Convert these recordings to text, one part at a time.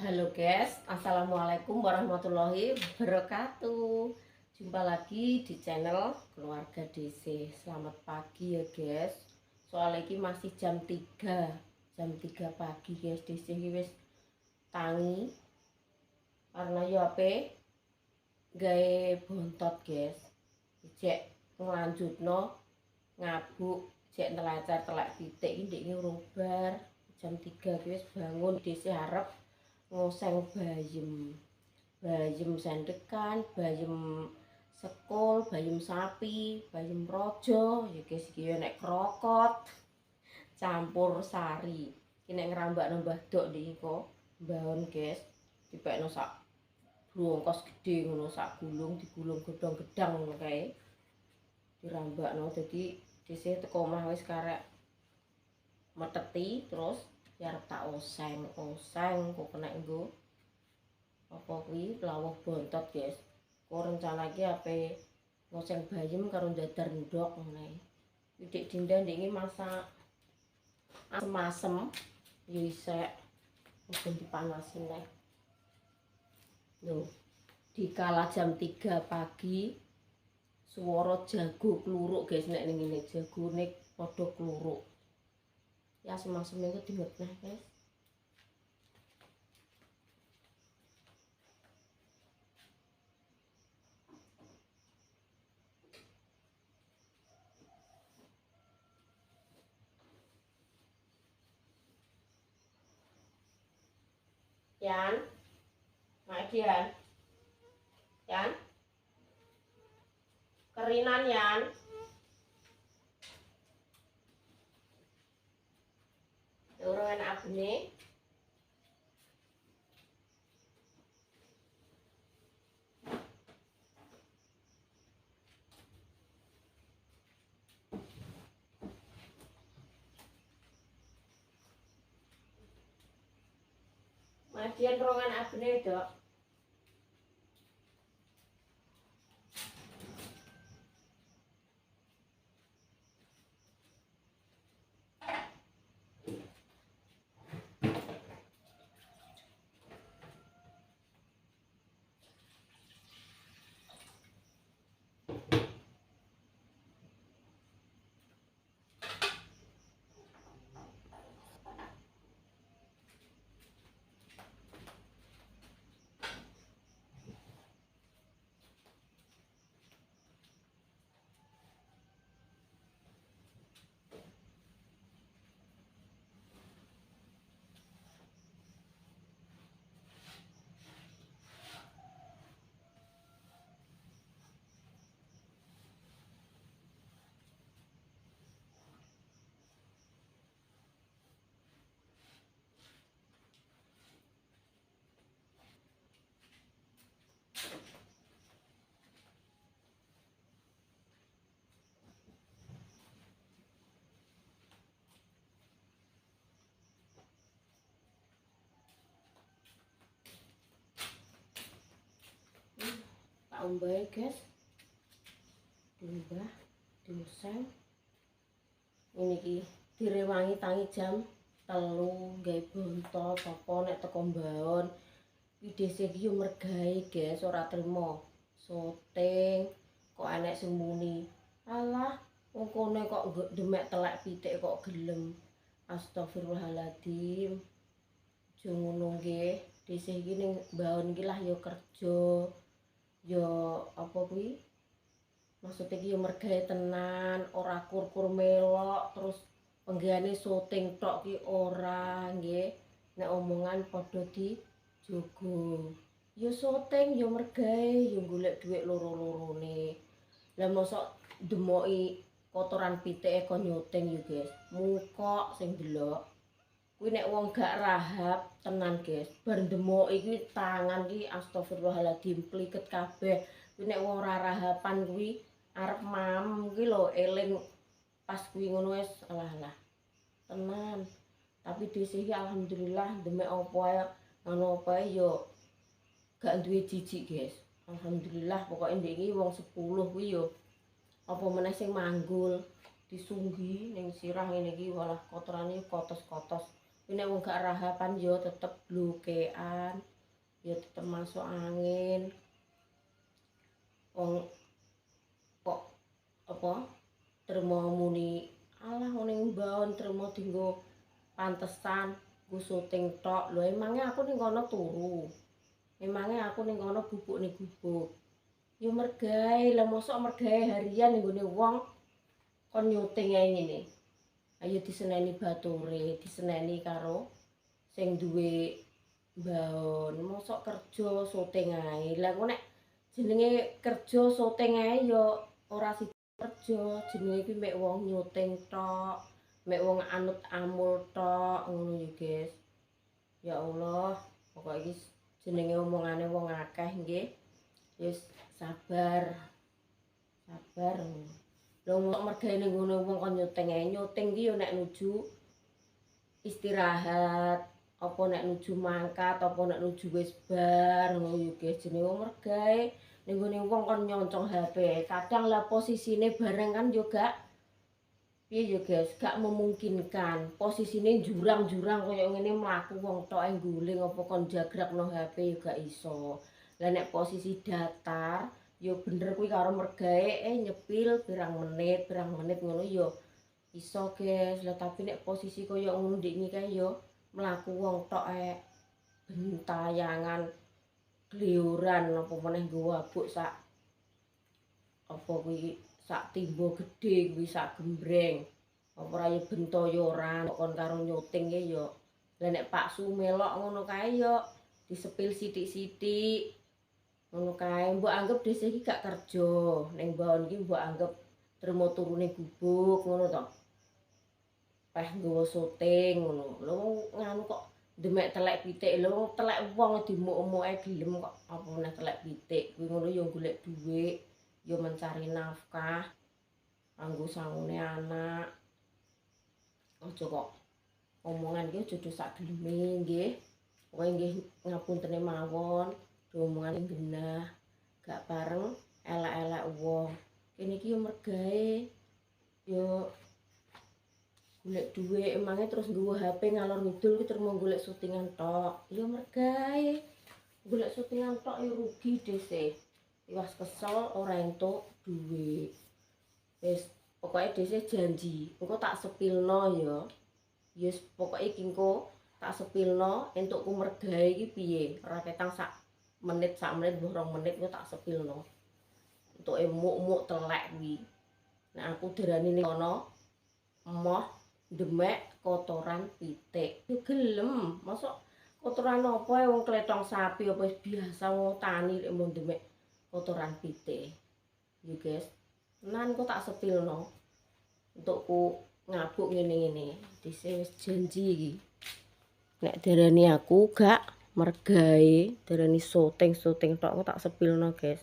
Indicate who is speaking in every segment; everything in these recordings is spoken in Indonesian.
Speaker 1: Halo guys, assalamualaikum warahmatullahi wabarakatuh. Jumpa lagi di channel Keluarga DC. Selamat pagi ya guys. Soalnya ini masih jam 3 pagi guys. DC ini wis tangi karena yo ape gawe bontot guys. Cek ngelanjutno ngabuk, cek nelacar telak titik ini urung bar. Jam 3 guys bangun DC harap ngoseng bayem sendekan, bayem sekul, bayem sapi, bayem rojo ya guys, iki nek krokot campur sari. Iki nek ngrambakno Mbah Dok niko mbahon guys, dipekno sak brongkos gede ngono, sak gulung digulung gedhong-gedhang ngono kae. Dirambakno dadi dhisik teko omah wis karek meteti terus ya arep tak oseng kok kena nggo apa kuwi lawuh bontot guys. Kok rencana iki ape ngoseng bayem karo ndadar ndok ngene. Dik dinda ndiki masak asem-asem ya isek wis dipanasin neh. Lho, dikala jam 3 pagi swara jago kluruk guys, nek ning ngene jagone padha kluruk. Ya asem-asem itu dimet nah guys. Yan, Mak Dian, Yan, kerinan Yan. Urung enak abene. Madian rongan abene, Dok. Tak umbahe guys. Diumbah, diuseng. Ini ki direwangi tangi jam 3 gawe bontot apa nek teko mbaon. Ide sing yo mergahe guys, ora trimo. Syuting kok enek sing muni. Alah, wong kene kok demek telek pitik kok gelem. Astagfirullahaladzim. Jo ngono nggih. Dhisik iki ning mbaon iki lah yo kerja. Yo apa kuwi? Maksudnya iki yo mergawe tenan, ora kur-kur melok terus penggane syuting tok ki ora nggih. Nek omongan padha dijogo. Yo syuting yo mergawe, yo golek dhuwit loro-lorone. Lah mosok demoki kotoran pitike kon nyuting yo guys. Mukok sing delok. Kuwi nek wong gak rahab tenan guys. Bar demoki kuwi tangan ki astagfirullahaladzim pliket kabeh. Kuwi nek wong ora rahapan kuwi arep mam kuwi lho eling pas kuwi ngono wis alah tenan. Tapi dhisik alhamdulillah demek apa ae ngono apa ae yo gak duwe jijik guys. Alhamdulillah pokoknya ndek iki wong 10 kuwi yo apa meneh sing manggul disunggi ning sirah ngene iki walah kotorane kotos-kotos nek wong gak rahapan yo tetep blokean, yo tetep masuk angin. Wong kok apa termo muni alah ngene mbaon termo dinggo pantesan ku syuting tok. Lho emange aku ning kono turu. Emange aku ning kono bubuk ning gubuk. Ya mergae, lah mosok mergae harian ning gone wong kon nyuting ae ngene. Ayo diseneni bature, diseneni karo sing duwe mbaon. Mosok kerja syuting ae. Lah engko nek jenenge kerja syuting ae ya ora sida kerja, jenenge iki mek wong nyuting tok, mek wong anut amul tok ngono ya, guys. Ya Allah, pokok iki jenenge omongane wong akeh nggih. Wis sabar. Sabar. Lho kok mergane ngono wong kon nyuting ae. Nyuting iki yo nek nuju istirahat, apa nek nuju mangkat, apa nek nuju wis bar ngono yo, guys. Jenenge mergae ning gone wong kon nyoncong HP. Kadang lah posisine bareng kan yo gak piye yo, guys, gak memungkinkan. Posisine jurang-jurang kaya ngene mlaku wong tok guling apa kon jagrakno HP yo gak iso. Lah nek posisi datar yo bener kuwi karo mergae nyepil pirang menit ngono yo iso, guys. Lah tapi nek posisi kaya ngono ndek kae yo mlaku wong tok bentayangan glioran apa meneh nggo abuk sak apa kuwi sak timbo gedhe kuwi sak gembreng. Apa ora yo bentoyoran kok kon karo nyuting yo. Lah nek Pak Su melok ngono kae yo disepil sithik-sithik. Ngono kae mbok anggap dhisik iki gak kerja. Ning mbaon iki mbok anggap termo turune gubuk ngono to. Peh nggawa syuting ngono. Lho nganu kok demek telek pitik lho telek wong dimuk-muke gelem kok apa meneh telek pitik. Kuwi ngono ya golek dhuwit, ya mencari nafkah kanggo sangune anak. Aja kok omongan iki aja sak geleme nggih. Pokoke nggih ngapuntene mawon. Omongan genah gak bareng elek-elek wong. Kene iki yo mergae yo golek dhuwit emange terus nggawa HP ngalor ngidul ki terus golek syutingan tok. Yo mergae golek syutingan tok yo rugi dhisik. Iwas kesel ora entuk dhuwit. Wis pokoke dhisik janji engko tak sepilno yo. Yes pokoke iki engko tak sepilno entukku mergae iki piye? Ora ketang sak menit 2 menit kok tak sepilno. Untuk emuk-emuk telek kuwi. Nek aku darani ning kono emoh demek kotoran pitik. Yo gelem, mosok kotoran apa wong klethong sapi apa biasa wong tani lek mau demek kotoran pitik. Yo guys, nan kok tak sepilno. Untukku ngabuk ngene-ngene. Dise wis janji iki. Nek darani aku gak mergae darani syuting tok tak sepilno, guys.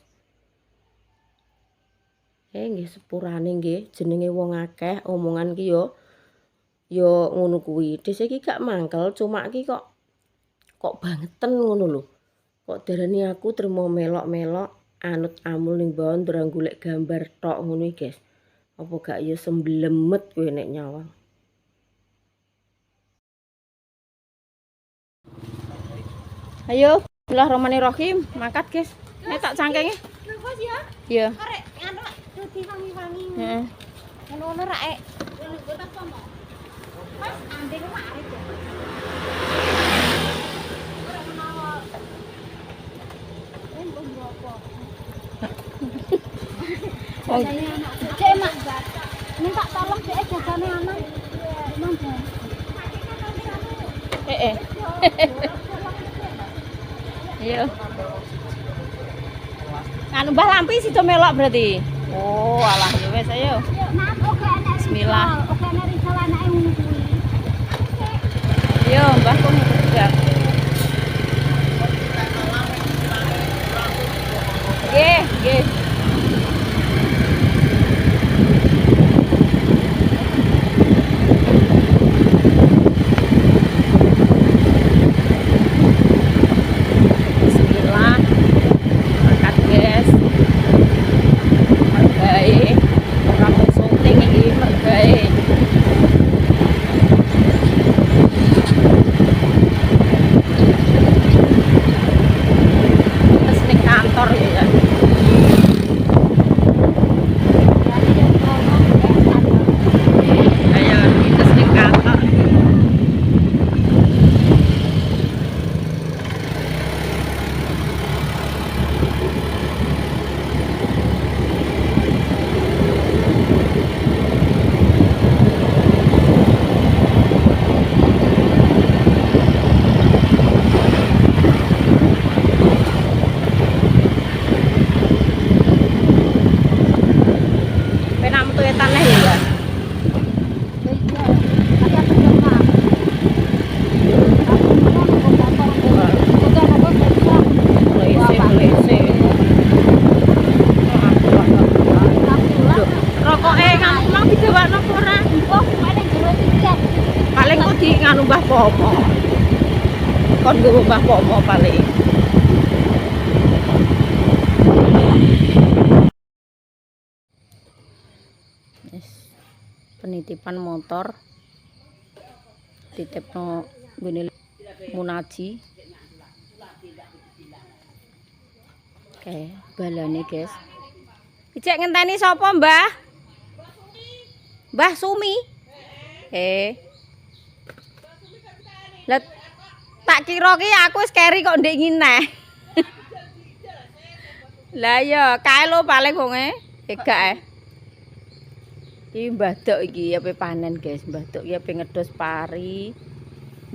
Speaker 1: Nggih sepurane nggih jenenge wong akeh omongan ki yo ngono kuwi. Dhisik iki gak mangkel, cuma iki kok bangeten ngono lho. Kok darani aku trimo melok-melok anut amul ning mbaon durang golek gambar tok ngono iki, guys. Apa gak ya semblemet kowe nek nyawang. Ayo, bismillahirrahmanirrahim. Makat, guys. Tak cangkenge.
Speaker 2: Nafas ya?
Speaker 1: Iya.
Speaker 2: Arek anu dadi wangi-wangi.
Speaker 1: Heeh.
Speaker 2: Ngono ra ek. Nggo tak sono. Mas andeng arek ya. Ora menawa. Mbok ngopo? Jajane anak. Cek mak. Minta tolong cek jajane anak. Emang ya.
Speaker 1: Iya. Anu Mbah Lampi sido melok berarti. Oh, alah ya wis ayo. Bismillah.
Speaker 2: Oke nek risal anake ngono kuwi.
Speaker 1: Yo, Mbah kok juga. Nggih. Mergae
Speaker 3: Pomo. Kon nggo Mbah Pomo paling. Yes. Penitipan motor titipno nggone Munaji. Oke, balane guys. Ijek ngenteni sapa, Mbah? Mbah Sumi. Lah tak kira ki aku wis keri kok ndek ngineh. Lah ya, kae lho paling wonge. Gak Iki Mbah Dok iki ape panen, guys. Mbah Dok iki ape ngedos pari.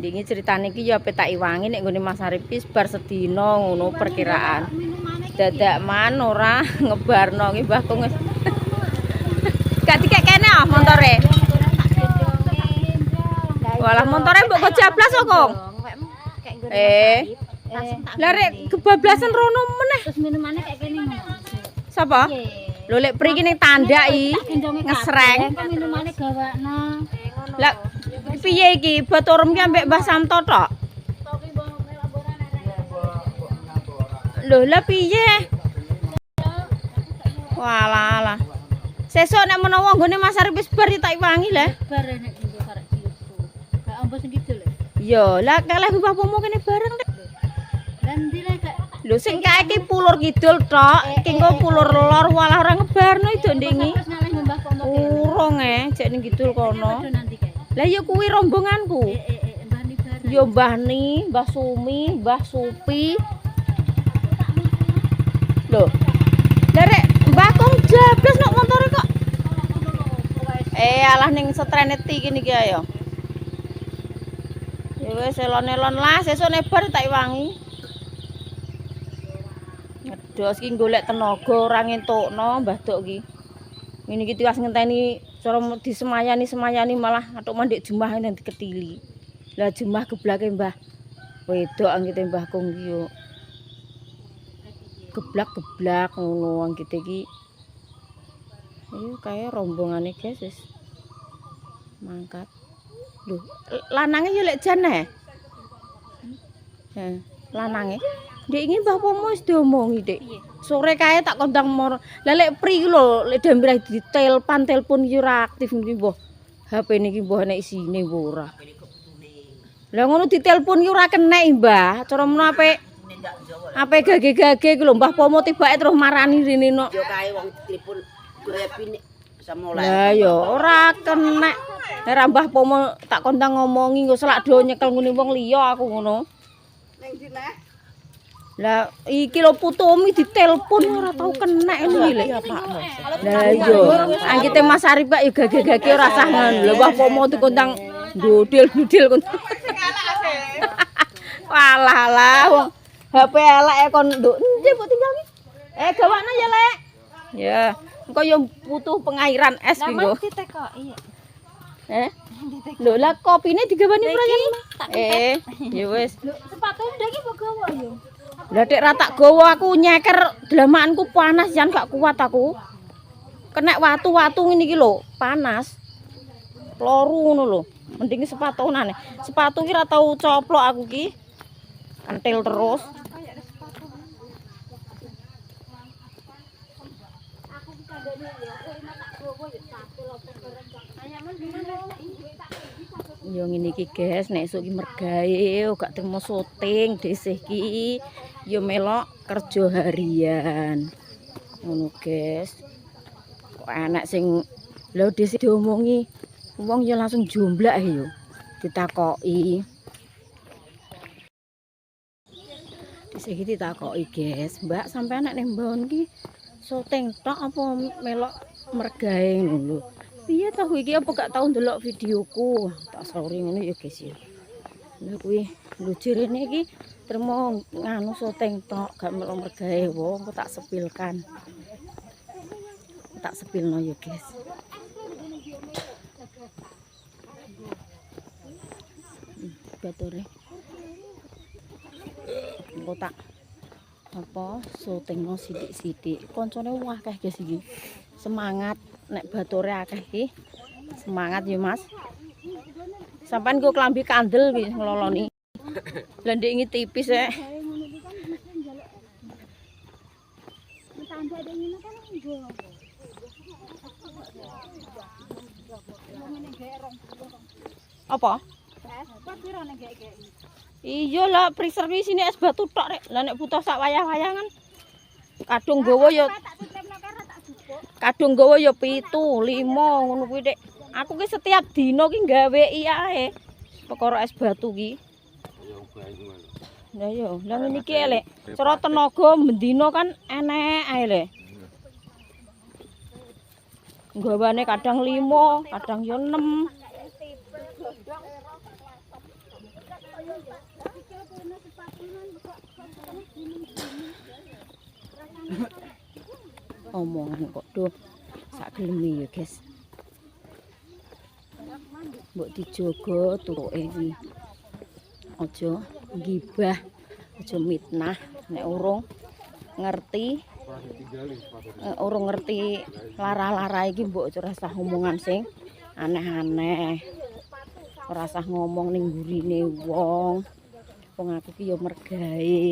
Speaker 3: Ndingi ceritane iki ya ape tak iwangi nek nggone Mas Arif wis bar sedina ngono perkiraan. Dadak man ora ngebarno iki Mbah Kung. Gak dikek kene ah montore. Walah montore mbok kejablas kok, Kong. Lah rek kebablasan rono meneh.
Speaker 2: Terus minumane kayak kene ngono.
Speaker 3: Sapa? Lho lek mriki ning tandak iki ngesreng.
Speaker 2: Minumane gawakno.
Speaker 3: Lah piye iki baturem ki ambek Mbah Samto tok? Lho lah piye? Walah. Sesuk nek menawa nggone Mas Arif wis bar tak iwangi lah.
Speaker 2: Bar nek nggo karek ciuku. Kayak ambo sing kidul.
Speaker 3: Yo, lah kalih Mbah Pomo kene bareng nek.
Speaker 2: Lan ndi lek
Speaker 3: Lho sing kae iki pulur kidul tok, iki engko pulur lor walah ora ngebarno itu ndingi.
Speaker 2: terus ngalih Mbah Pomo.
Speaker 3: Urung jek ning kidul kono.
Speaker 2: Nanti kae.
Speaker 3: Lah ya kuwi rombonganku.
Speaker 2: Mbah Ni bareng.
Speaker 3: Yo Mbah Ni, Mbah Sumi, Mbah Supi. Lho. Lah rek Mbah Kong jablas nok montore kok. Alah ning setreneti kene iki ayo. Ya wis elon-elon lah sesuk nek bar tak iwangi. Ngedos ki golek tenaga ora ngentukno Mbah Dok ki. Ngene iki tiwas ngenteni cara disemayani malah atuk mandek jemah nang diketili. Lah jemah geblake Mbah wedok anggite Mbah Kong ki yo. Geblak-geblak ngono anggite iki. Ayo kae rombongane guys wis mangkat. Lho, lanange yo lek jan lanange. Ndek iki Mbah Pomo wis diomongi, Dik. Sore kae tak kondang mor. Lah lek pri lho, lek Damrah telepon iki ora aktif iki mbah. HP niki mbah nek isine ora. Lah ngono ditelepon iki ora kenek, Mbah. Cara menawa ape gage-gage ku lho Mbah Pomo tibake terus marani rene nok.
Speaker 4: Yo kae wong telepon grepine sama oleh.
Speaker 3: Lah ya ora kenek. Nek Mbah Pomo tak kondang ngomongi nggo selak do nyekel ngene wong liya aku ngono.
Speaker 4: Ning ndi Nek?
Speaker 3: Lah iki lho putumi ditelepon ora tau kenek iki lho. Lah yo anggite Mas Arif Pak yo gage-gage ora sah ngono. Lho Mbah Pomo dikondang ndudil-ndudil kon. Walah wong HP elek kon nduk endi mbok tinggal iki. Gawakno ya, Lek. Ya, engko yo butuh pengairan es iki nggo. Lho lah kopine digawani prayan. Ya wis.
Speaker 2: Sepatu ndak iki mbok gawa yo.
Speaker 3: Lah Dik ra tak gawa aku nyeker dlamakanku panas jan gak kuat aku. Kenek watu-watu ngene iki lho, panas. Loru ngono lho. Mending sepatunan. Sepatu ki ra tau coplok aku ki. Kantil terus. Yo ngene iki guys, nek esuk iki mergae gak terima syuting desih iki yo melok kerja harian. Ngono guys. Kok enak sing lho desih diomongi wong yo langsung jomblak yo. Ditakoki. Desih iki ditakoki guys, Mbak sampean nek mbon iki syuting tok apa melok mergae ngono lho. Piye tahu iki apa gak tau ndelok videoku. Tak sorry ngono ya guys ya. Lha kuwi lho jerene iki termo nganu syuting tok gak melok mergae wong tak sepilkan. Tak sepilno ya guys. Batore. Engko tak apa syutingno sithik-sithik. Koncone akeh guys iki. Semangat nek batore akeh iki. Semangat ya Mas. Sampean kok klambi kandel iki ngloloni. Lah ndek iki tipis
Speaker 2: Gawe
Speaker 3: ya.
Speaker 2: ngono iki kan mesti njaluk. Tanda ada ngene kan nggo. Ngene gawe rong.
Speaker 3: Apa?
Speaker 2: Kok piro nek gawe.
Speaker 3: Iya lah freezer ki sini es batu tok rek. Lah nek butuh sak wayah-wayangan kadung nggawa ya
Speaker 2: Tak tutrepno karo tak jupuk.
Speaker 3: kadung nggawa ya 7, 5 ngono kuwi Dik. Aku ki setiap dino ki gawe ae. Perkara es batu ki. Lah yo, lah ngene iki elek. Cara tenaga mendino kan enek ae le. Nggawane kadang 5, kadang yo 6. Omongan kok do sak geleme ya guys. Mbok dijogo turuke iki. Aja gibah, aja mitnah nek urung ngerti lara-lara iki mbok aja rasah omongan sing aneh-aneh. Ora usah ngomong ning gurine wong. Wong aku ki ya mergawe.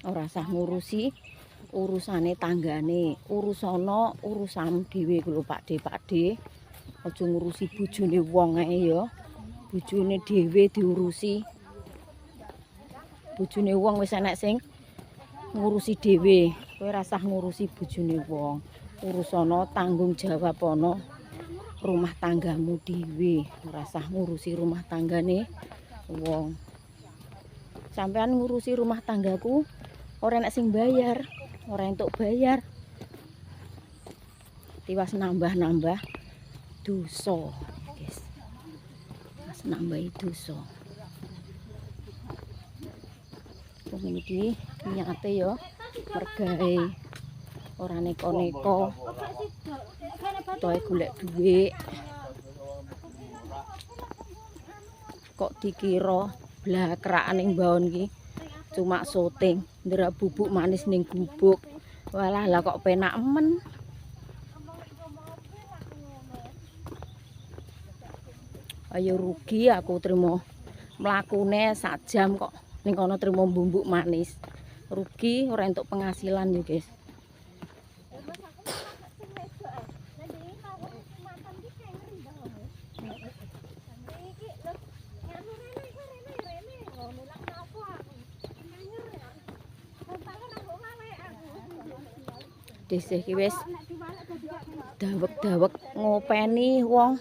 Speaker 3: Ora usah ngurusi urusane tanggane, urusana urusan dhewe lho Pakde. Aja ngurusi bojone wong ae ya. Bojone dhewe diurusi. Bojone wong wis enek sing ngurusi dhewe. Kowe ora usah ngurusi bojone wong. Urusana tanggung jawab ana rumah tanggamu dhewe. Ora usah ngurusi rumah tanggane wong. Sampean ngurusi rumah tanggaku ora enek sing bayar, ora entuk bayar. Tiwas nambah-nambah dosa, guys. Mas nambahi dosa. Wong iki niate ya mergawe ora neko-neko. Toe golek dhuwit. Kok dikira blakrakan ning baon iki cuma syuting, nderak bubuk manis ning gubuk. Walah lah kok penak men. Ayo rugi aku trimo mlakune sak jam kok ning kono trimo bubuk manis. Rugi ora entuk penghasilan yo, guys. Desih ki wis dawek-dawek ngopeni wong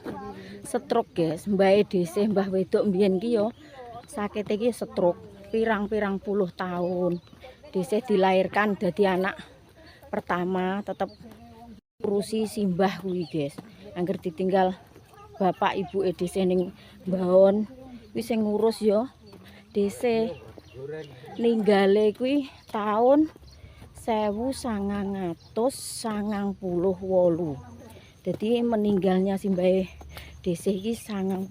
Speaker 3: stroke guys. Mbahe desih mbah wedok mbiyen ki yo sakit iki stroke pirang-pirang puluh tahun. Desih dilahirkan dadi anak pertama tetep urusi simbah kuwi guys. Angger ditinggal bapak ibuke desih ning mbaon wis sing ngurus yo desih ninggale kuwi tahun 1998. Jadi meninggalnya simbahe desih iki 98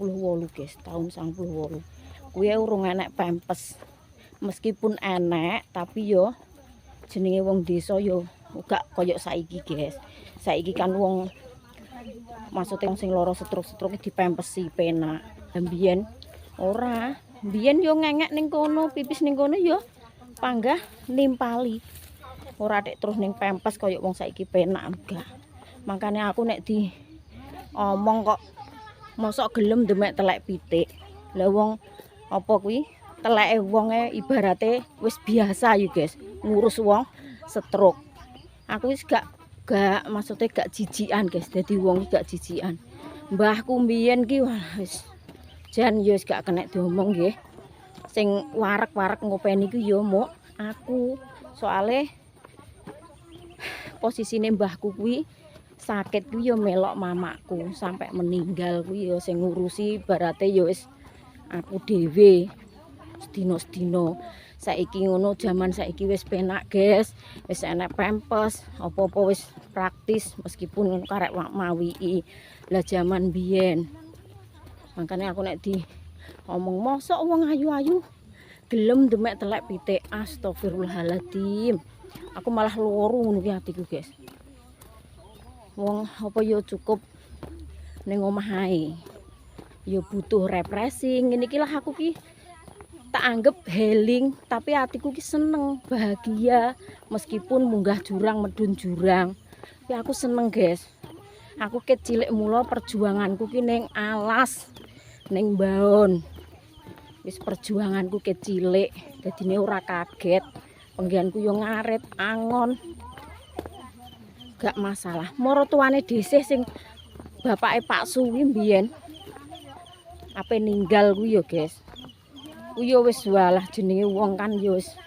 Speaker 3: guys, tahun 98. Kuwi urung enek pempes. Meskipun enek tapi yo jenenge wong desa yo gak koyo saiki guys. Saiki kan wong maksudnya sing lara stroke dipempesi penak. Mbiyen ora, mbiyen yo ngengek ning kono, pipis ning kono yo panggah nimpali. Ora tek terus ning pempes koyo wong saiki penak enggak. Makane aku nek di omong kok mosok gelem demek telek pitik. Lah wong apa kuwi teleke wonge ibarate wis biasa yo guys ngurus wong stroke. Aku wis gak maksudnya gak jijikan guys. Dadi wong gak jijikan. Mbahku mbiyen ki wis jan yo wis gak kena diomong nggih. Sing warek-warek ngopeni ku yo mok aku. Soale posisine mbahku kuwi sakit kuwi yo melok mamaku sampai meninggal kuwi yo sing ngurusi barate yo wis aku dhewe sedina-sedina. Saiki ngono jaman saiki wis penak guys, wis enek pempes, apa-apa wis praktis meskipun karek mawiki. Lah jaman biyen. Makanya aku nek di omong mosok wong ayu-ayu gelem demek telek pitik. Astagfirullahaladzim. Aku malah loro ngono ki atiku, guys. Wong apa yo cukup ning omah ae. Yo butuh refreshing. Ngene iki lah aku ki tak anggap healing, tapi hatiku ki seneng, bahagia meskipun munggah jurang, medun jurang. Tapi aku seneng, guys. Aku ket cilik mula perjuanganku ki ning alas, ning baon. Wis perjuanganku ket cilik, dadine ora kaget. Penggianku yo ngarit, angon. Gak masalah. Moro tuane dhisik sing bapake Pak Suwi mbiyen ape ninggal kuwi yo, guys. Kuwi yo wis walah jenenge wong kan yo wis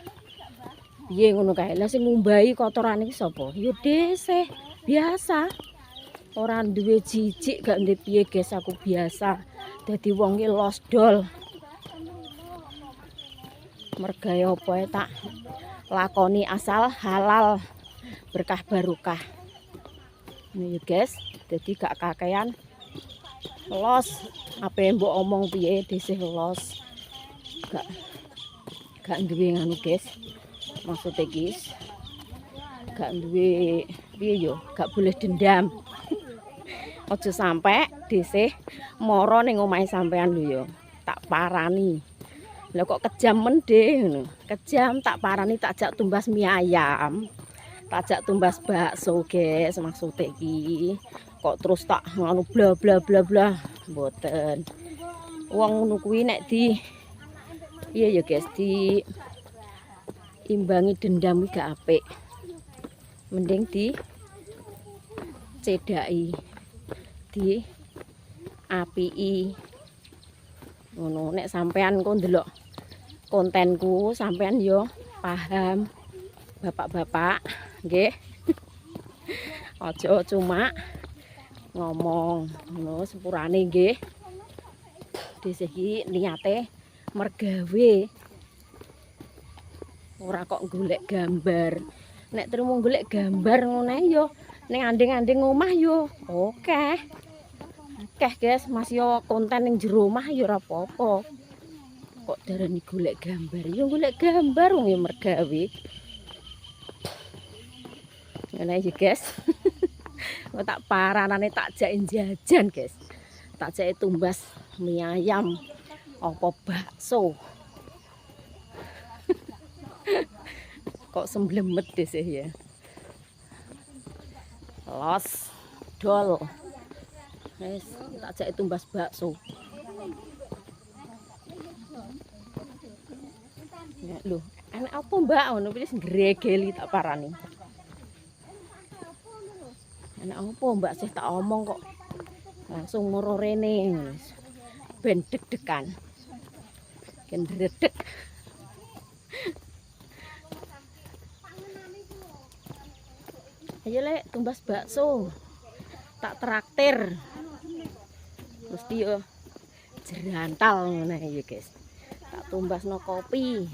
Speaker 3: piye ngono kae. Lah sing ngumbahi kotoran iki sapa? Yo dhisik, biasa. Ora duwe jijik gak ndek piye, guys, aku biasa. Dadi wong ki losdol. Mergawe apa tak lakoni asal halal, berkah barokah. Ini guys, jadi gak kakean los, apa yang mbok omong piye dhisik los. Gak duwe nganu guys. Maksudnya guys, gak duwe piye yo, gak boleh dendam. Aja sampai dhisik moro ning omahe sampean lho yo. Tak parani. Lah kok kejam mendhe ngono. Kejam tak parani, tak jak tumbas mie ayam. Tak tumbas bakso, guys, maksudnya iki. Kok terus tak ngono bla bla bla bla. Mboten. Wong ngono kuwi nek di iya ya, guys, di imbangi dendam iki gak apik. Mending di cedaki. Di apii. Ngono nek sampean kok ndelok kontenku, sampean yo paham. Bapak-bapak, nggih. Aja cuma ngomong ngono sepurane nggih. Dhisik iki niate mergawe. Ora kok golek gambar. Nek terus golek gambar ngono yo ning anding-anding omah yo oke. Akeh, guys, masih yo konten ning jero omah yo ora apa-apa. Kok darani golek gambar? Yo golek gambar wong yo mergawe. Ngene iki, guys. Kok tak paranane tak jake jajan, guys. Tak jake tumbas mie ayam apa bakso. Kok semblemet dhisik ya. Los dol. Wis tak jake tumbas bakso. Ya lho, enak apa Mbak ngono wis gregeli tak parani. Enak apa Mbak sih tak omong kok langsung moro rene ben deg-degan. Ken redeg. Ayo lek tumbas bakso. Tak traktir. Mesti yo jerantal ngene ya, guys. Tak tumbasno kopi.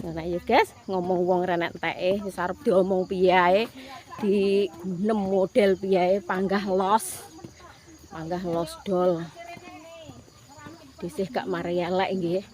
Speaker 3: Nah ya guys, ngomong wong renek enteke wis arep diomong piye ae, di gunem model piye ae panggah los. Panggah los dol. Disih gak mari elek nggih.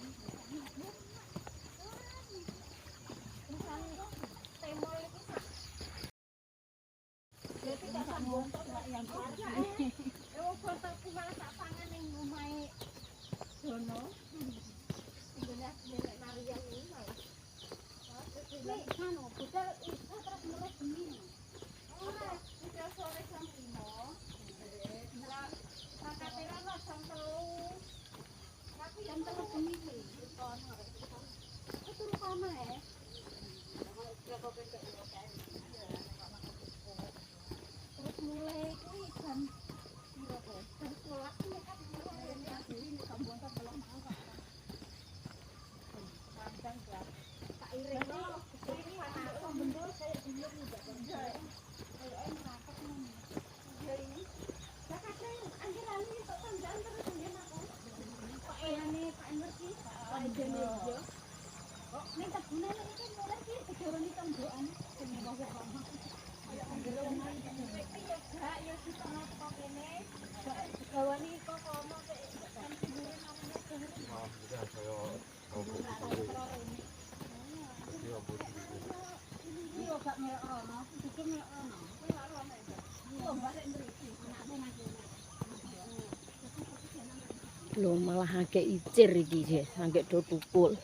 Speaker 3: Lho malah agek icir iki, guys. Agek do tukul.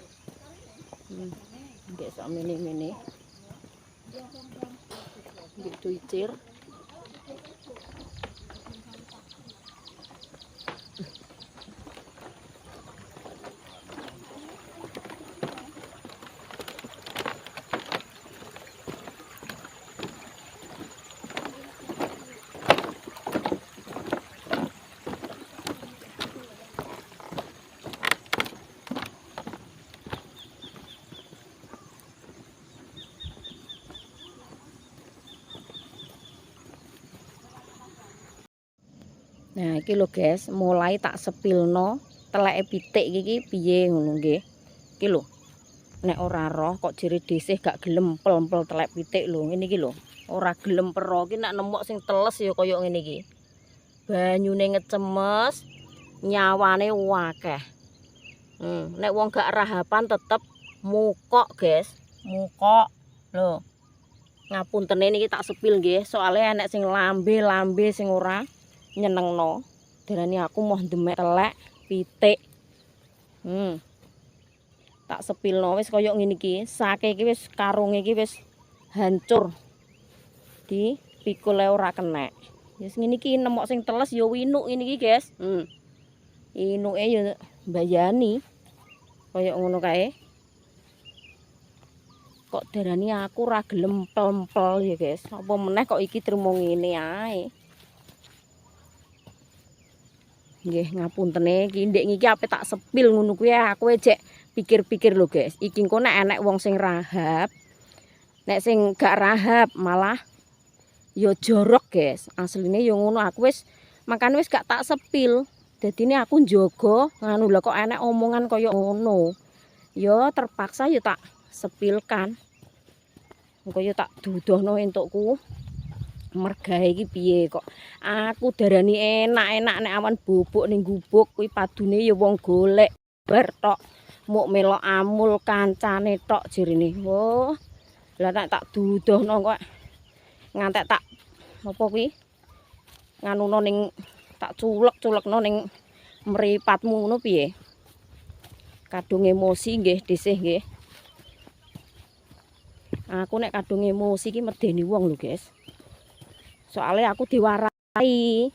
Speaker 3: Agek sak mene-mene. Agek do icir. Nah, iki lho guys, mulai tak sepilno teleke pitik iki piye ngono nggih. Iki lho. Nek ora roh kok jere desih gak gelem pel-pel telek pitik lho, ngene iki lho. Ora gelem pero iki nek nemok sing teles ya kaya ngene iki. Banyune ngecemes, nyawane akeh. Nek wong gak rahapan tetep mukok, guys. Mukok. Lho. Ngapuntene niki tak sepil nggih, soalnya enek sing lambe-lambe sing ora nyenengno. Darani aku mau demek telek pitik. Tak sepilno wis kaya ngene iki. Sake iki wis karunge iki wis hancur. Di pikule ora kenek. Wis ngene iki nemok sing teles ya winuk ngene iki, guys. Inuke ya mbayani. Kaya ngono kae. Kok darani aku ora gelem pel-pel ya, guys. Apa meneh kok iki trimo ngene ae. Nggih ngapuntene iki ndek iki ape tak sepil ngono kuwi aku ejek pikir-pikir lho guys. Iki engko nek enek wong sing rahab. Nek sing gak rahab malah ya jorok guys. Asline ya ngono aku wis makane wis gak tak sepil. Dadine aku njogo nganu lho kok enek omongan kaya ngono. Ya terpaksa ya tak sepilkan. Engko ya tak dudohno entukku. Mergahe iki piye kok aku darani enak-enak nek awan bubuk ning gubuk kuwi padune ya wong golek bar tok muk melok amul kancane tok jirine. Oh lah nek tak dudohno kok ngantek tak apa kuwi nganuno ning tak culek-culekno ning mripatmu ngono piye. Kadung emosi nggih desih nggih. Aku nek kadung emosi iki medeni wong lho guys. Soalnya aku diwarai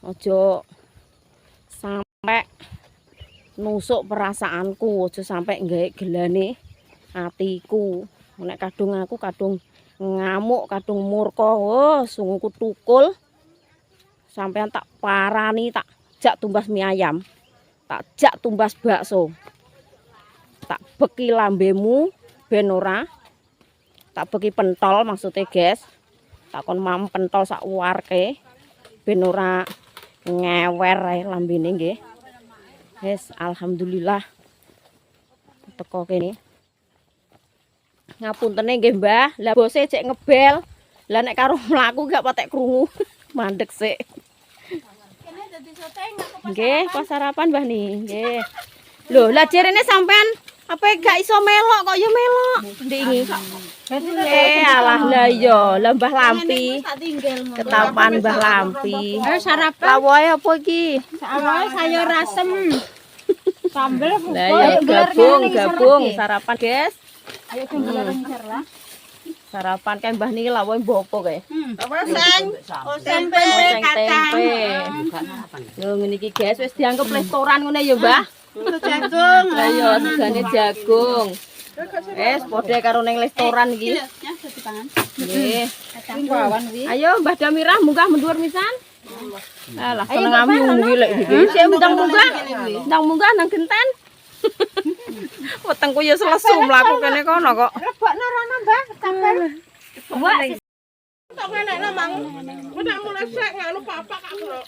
Speaker 3: ojo sampai nusuk perasaanku, ojo sampai nggae gelane atiku. Nek kadung aku kadung ngamuk, kadung murka, sungguhku tukul sampean tak parani, tak jak tumbas mie ayam, tak jak tumbas bakso, tak beki lambemu ben ora, tak beki pentol maksudnya guys. Tak kon mam pentol sak warke ben ora ngewer ae lambene nggih. Wis alhamdulillah teko kene. Ngapuntene nggih Mbah, lah bose cek ngebel. Lah nek karo mlaku gak patek krungu. Mandek sik. Nggih, pas sarapan Mbah nih, nggih. Lho, lah jerene sampean apa gak iso melok kok ya melok. Ndek iki. Alah lah iya, lah Mbah Lampi. Ketapan Mbah Lampi.
Speaker 2: Ayo sarapan.
Speaker 3: Lawoe apa iki?
Speaker 2: Awalnya sayur asem. Sambel.
Speaker 3: Lah ya gabung sarapan, guys.
Speaker 2: Ayo gambar ngisor lah.
Speaker 3: Sarapan kan Mbah niki lawoe mbopo kae.
Speaker 2: Tempe
Speaker 3: Tempe. Lho ngene iki guys wis dianggep restoran ngene ya, Mbah.
Speaker 2: jagung.
Speaker 3: Lah ya segane jagung. Padha karo ning restoran iki. Nggih. Ayo Mbah Damirah munggah mundur pisan. Alah seneng amyu lek iki. Sik ndang munggah. Ndang munggah nang genten. Wetengku ya selesu mlaku kene kono kok.
Speaker 2: Lebokno rono, Mbah, sabar.
Speaker 3: Mbak
Speaker 5: Tak enak mang. Udah mulai sek nganu papa kak kok.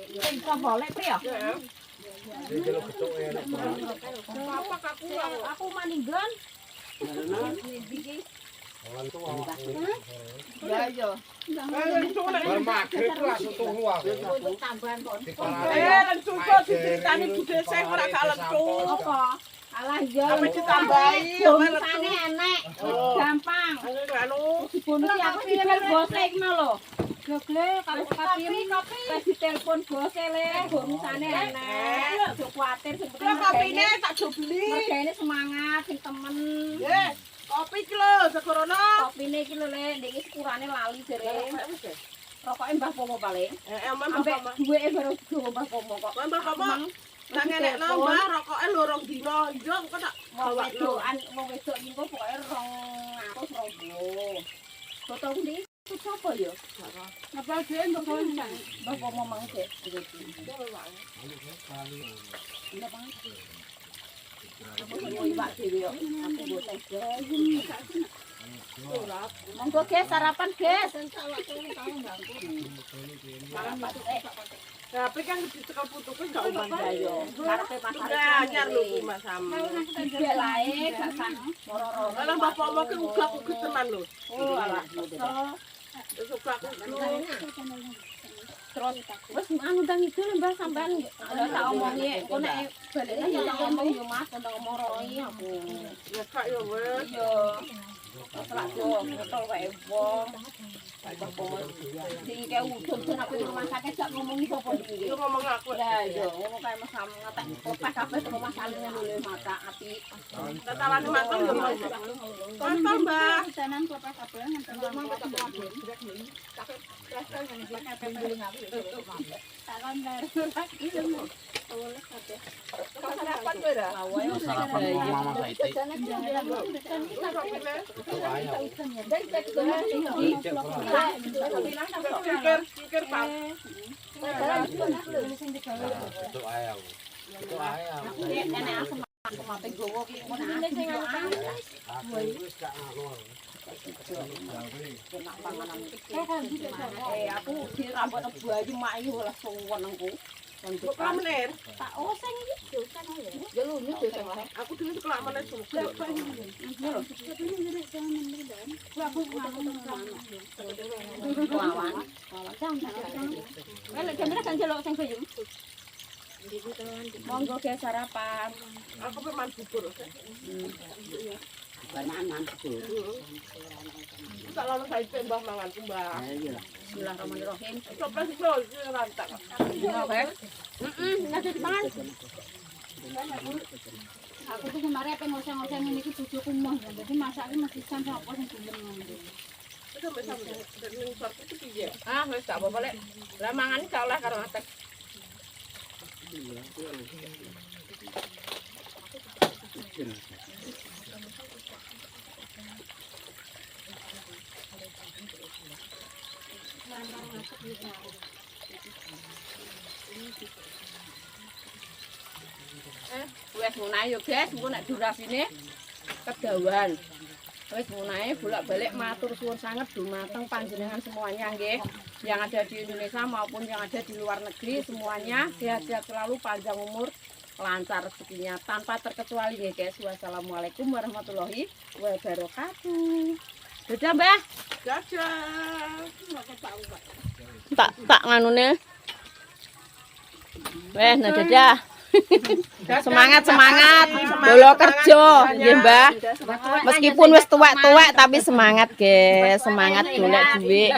Speaker 3: iso boleh priyo.
Speaker 5: Papa kak
Speaker 3: Aku maninggon.
Speaker 5: Ya iya.
Speaker 3: Tambahan kok.
Speaker 5: Lentu kok diceritani budhe sing ora gak lentu.
Speaker 3: Apa? Alah ya.
Speaker 5: Apa ditambahi?
Speaker 3: Bonusane enek. Gampang.
Speaker 5: Anu
Speaker 3: Bonus aku dibel bose iki lho.
Speaker 2: Gogle kalau kapim wis ditelepon bose le, bonusane enek. Aja kuwatir sing penting
Speaker 5: Kopine tak do beli.
Speaker 2: mergane semangat sing temen.
Speaker 5: Nggih, kopi iki lho segorono.
Speaker 2: Kopine iki lho le, ndek iki sepurane lali jere. Rokoke Mbah Pomo paling.
Speaker 5: Emang
Speaker 2: Ambek
Speaker 5: bapak.
Speaker 2: duweke baru go Mbah Pomo kok.
Speaker 5: Mbah Pomo. Nang enek nambah rokoke lorong dino. Yo kok tak
Speaker 2: Wong
Speaker 5: bawa lho.
Speaker 2: wedokan, wong wedok iki kok pokoke 200 robo. Foto ndi? Sapa yo? Apa dhewe mbok koncang. Mbah Pomo mangke. Monggo guys sarapan guys.
Speaker 5: Tapi kan dicekel putuke gak umpan
Speaker 2: Ayo, karepe pasar
Speaker 5: Udah anyar lho ku Mas Sam.
Speaker 2: Dibek lae gak san moro-moro.
Speaker 5: Lah bapak mau ke ugak-ugak tenan lho.
Speaker 2: Oh alah.
Speaker 5: Terus ugak-ugak.
Speaker 2: Terus wis anu ndang itu Mbah sampean tak omongi engko nek balene ya tak ngomong yo Mas, tak ngomong roi aku.
Speaker 5: Ya kak yo wes.
Speaker 2: Iya. Setelah yo botol wae wong. Sing kayak udun sen aku di rumah sakit gak ngomongi sapa iki.
Speaker 5: Yo ngomong aku.
Speaker 2: Ya yo ngono kae Mas Sam ngatek lepas kabeh sama Mas Alin lho mata api.
Speaker 5: Tatalan mateng yo Mas. Tonton Mbah.
Speaker 2: Tenan lepas kabeh nganten Talon baru lagi lho.
Speaker 5: Sarapan kowe ora?
Speaker 6: Mama Saiti.
Speaker 5: Pikir Pak.
Speaker 6: Itu ayam. Itu ayam.
Speaker 2: Enek asem mate gowo ki ngono sing
Speaker 6: Aku wis gak ngono.
Speaker 2: aku dirambut bayi mak iki ora suwen engko.
Speaker 5: Kok menir?
Speaker 2: Tak oseng iki dosan ya. Ya lu ini dosan wae.
Speaker 5: Aku dulu sekolah menir juga.
Speaker 2: Aku lawan. Lek jane kan jelok sing bayem. Monggo ge sarapan.
Speaker 5: Aku peman bubur.
Speaker 4: Bananan betul.
Speaker 5: Tak lalu saya tembak mangan Mbah.
Speaker 2: Bismillahirrahmanirrahim.
Speaker 5: Coba sih bro, rantak.
Speaker 2: Nasi dipangan. Aku tuh kemarin apa ngoseng-ngoseng ini ki bojoku moh. Jadi masaknya mesti sampe apa sing gelem ngono.
Speaker 5: Sampai dan ngusap itu piye?
Speaker 1: Ah, wis gak apa-apa lek. Lah mangan gak oleh karo atek. Wes ngono yo guys, engko nek durasine kedawan. Wis ngono bolak-balik matur suwun sanget dumateng panjenengan semuanya nggih. Yang ada di Indonesia maupun yang ada di luar negeri semuanya sehat-sehat selalu, panjang umur, lancar rezekinya tanpa terkecuali nggih guys. Wassalamualaikum warahmatullahi wabarakatuh. Dadah Mbah.
Speaker 5: Gajah.
Speaker 3: Tak nganune. Weh, nah dadah. Semangat bola kerja nggih Mbah. Meskipun wis tuwek-tuwek tapi semangat guys, semangat golek duit.